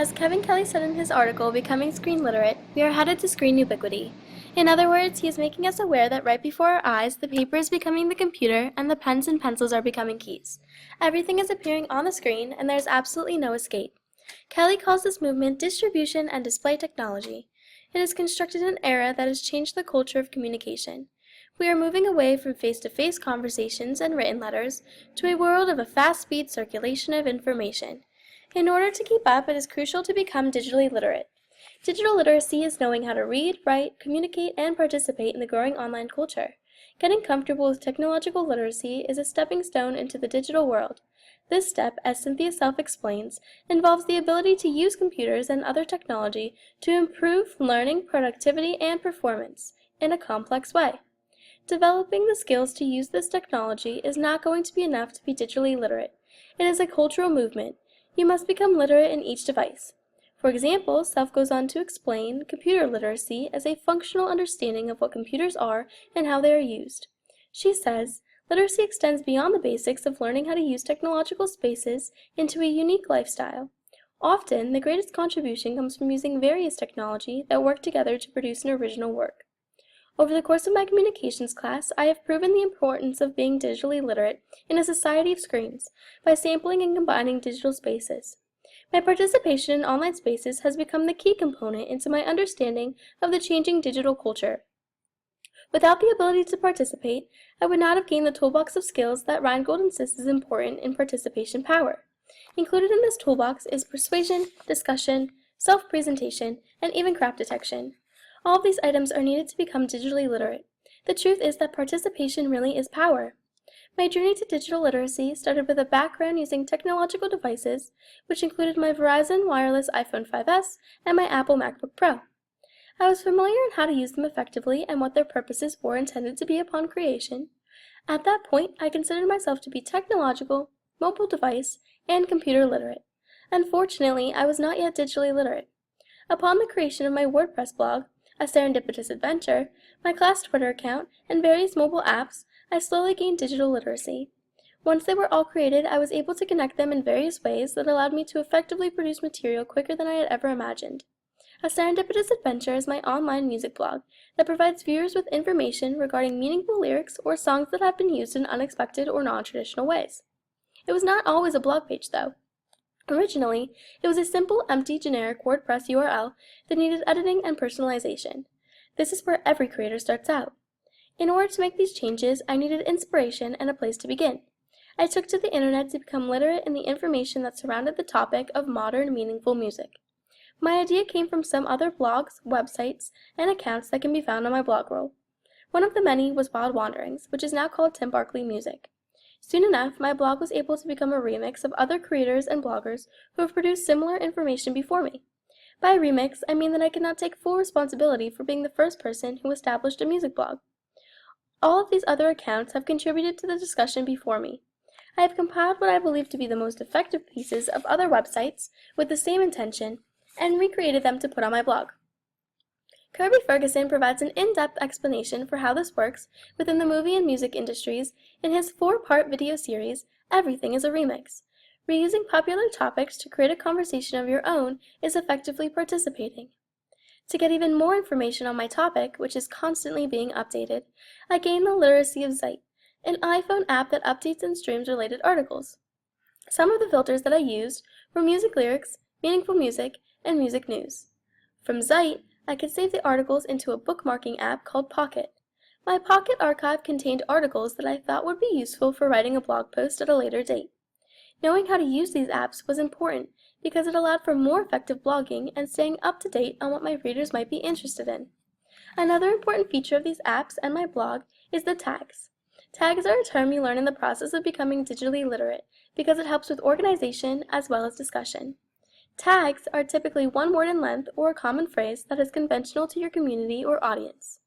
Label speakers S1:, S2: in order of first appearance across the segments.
S1: As Kevin Kelly said in his article, Becoming Screen Literate, we are headed to screen ubiquity. In other words, he is making us aware that right before our eyes, the paper is becoming the computer and the pens and pencils are becoming keys. Everything is appearing on the screen and there is absolutely no escape. Kelly calls this movement distribution and display technology. It is constructed in an era that has changed the culture of communication. We are moving away from face-to-face conversations and written letters to a world of a fast-speed circulation of information. In order to keep up, it is crucial to become digitally literate. Digital literacy is knowing how to read, write, communicate, and participate in the growing online culture. Getting comfortable with technological literacy is a stepping stone into the digital world. This step, as Cynthia Self explains, involves the ability to use computers and other technology to improve learning, productivity, and performance in a complex way. Developing the skills to use this technology is not going to be enough to be digitally literate. It is a cultural movement. You must become literate in each device. For example, Self goes on to explain computer literacy as a functional understanding of what computers are and how they are used. She says, literacy extends beyond the basics of learning how to use technological spaces into a unique lifestyle. Often, the greatest contribution comes from using various technology that work together to produce an original work. Over the course of my communications class, I have proven the importance of being digitally literate in a society of screens by sampling and combining digital spaces. My participation in online spaces has become the key component into my understanding of the changing digital culture. Without the ability to participate, I would not have gained the toolbox of skills that Reingold insists is important in participation power. Included in this toolbox is persuasion, discussion, self-presentation, and even crap detection. All of these items are needed to become digitally literate. The truth is that participation really is power. My journey to digital literacy started with a background using technological devices, which included my Verizon wireless iPhone 5S and my Apple MacBook Pro. I was familiar in how to use them effectively and what their purposes were intended to be upon creation. At that point, I considered myself to be technological, mobile device, and computer literate. Unfortunately, I was not yet digitally literate. Upon the creation of my WordPress blog, A Serendipitous Adventure, my class Twitter account, and various mobile apps, I slowly gained digital literacy. Once they were all created, I was able to connect them in various ways that allowed me to effectively produce material quicker than I had ever imagined. A Serendipitous Adventure is my online music blog that provides viewers with information regarding meaningful lyrics or songs that have been used in unexpected or non-traditional ways. It was not always a blog page, though. Originally, it was a simple, empty, generic WordPress URL that needed editing and personalization. This is where every creator starts out. In order to make these changes, I needed inspiration and a place to begin. I took to the internet to become literate in the information that surrounded the topic of modern, meaningful music. My idea came from some other blogs, websites, and accounts that can be found on my blog roll. One of the many was Wild Wanderings, which is now called Tim Barkley Music. Soon enough, my blog was able to become a remix of other creators and bloggers who have produced similar information before me. By remix, I mean that I cannot take full responsibility for being the first person who established a music blog. All of these other accounts have contributed to the discussion before me. I have compiled what I believe to be the most effective pieces of other websites with the same intention and recreated them to put on my blog. Kirby Ferguson provides an in-depth explanation for how this works within the movie and music industries in his 4-part video series, Everything is a Remix. Reusing popular topics to create a conversation of your own is effectively participating. To get even more information on my topic, which is constantly being updated, I gained the literacy of Zeit, an iPhone app that updates and streams related articles. Some of the filters that I used were music lyrics, meaningful music, and music news. From Zeit, I could save the articles into a bookmarking app called Pocket. My Pocket archive contained articles that I thought would be useful for writing a blog post at a later date. Knowing how to use these apps was important because it allowed for more effective blogging and staying up to date on what my readers might be interested in. Another important feature of these apps and my blog is the tags. Tags are a term you learn in the process of becoming digitally literate because it helps with organization as well as discussion. Tags are typically one word in length or a common phrase that is conventional to your community or audience.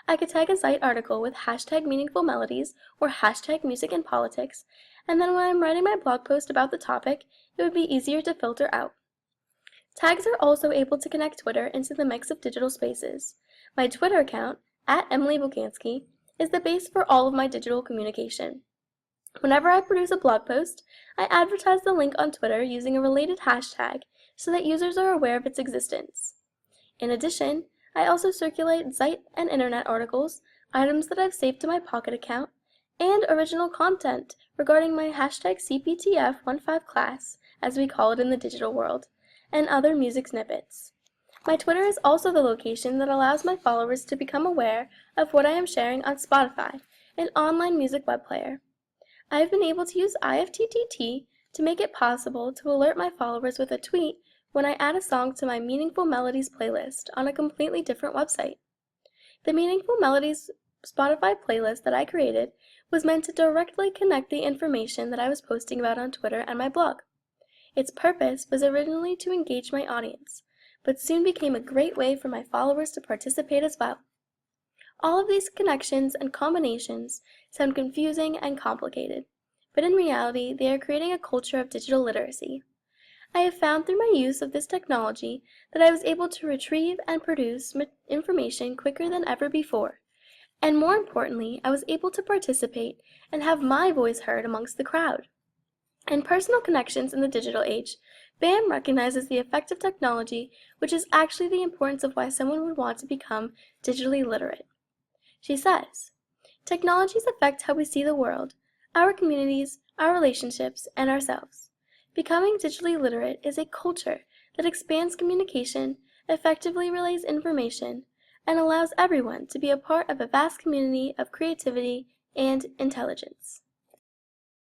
S1: I could tag a Zeit article with hashtag meaningful melodies or hashtag music and politics, and then when I'm writing my blog post about the topic, it would be easier to filter out. Tags are also able to connect Twitter into the mix of digital spaces. My Twitter account, @EmilyBugansky, is the base for all of my digital communication. Whenever I produce a blog post, I advertise the link on Twitter using a related hashtag so that users are aware of its existence. In addition, I also circulate Zeit and internet articles, items that I've saved to my Pocket account, and original content regarding my hashtag CPTF15 class, as we call it in the digital world, and other music snippets. My Twitter is also the location that allows my followers to become aware of what I am sharing on Spotify, an online music web player. I have been able to use IFTTT to make it possible to alert my followers with a tweet when I add a song to my Meaningful Melodies playlist on a completely different website. The Meaningful Melodies Spotify playlist that I created was meant to directly connect the information that I was posting about on Twitter and my blog. Its purpose was originally to engage my audience, but soon became a great way for my followers to participate as well. All of these connections and combinations sound confusing and complicated, but in reality, they are creating a culture of digital literacy. I have found through my use of this technology that I was able to retrieve and produce information quicker than ever before, and more importantly, I was able to participate and have my voice heard amongst the crowd. In personal connections in the digital age, BAM recognizes the effect of technology, which is actually the importance of why someone would want to become digitally literate. She says, technologies affect how we see the world, our communities, our relationships, and ourselves. Becoming digitally literate is a culture that expands communication, effectively relays information, and allows everyone to be a part of a vast community of creativity and intelligence.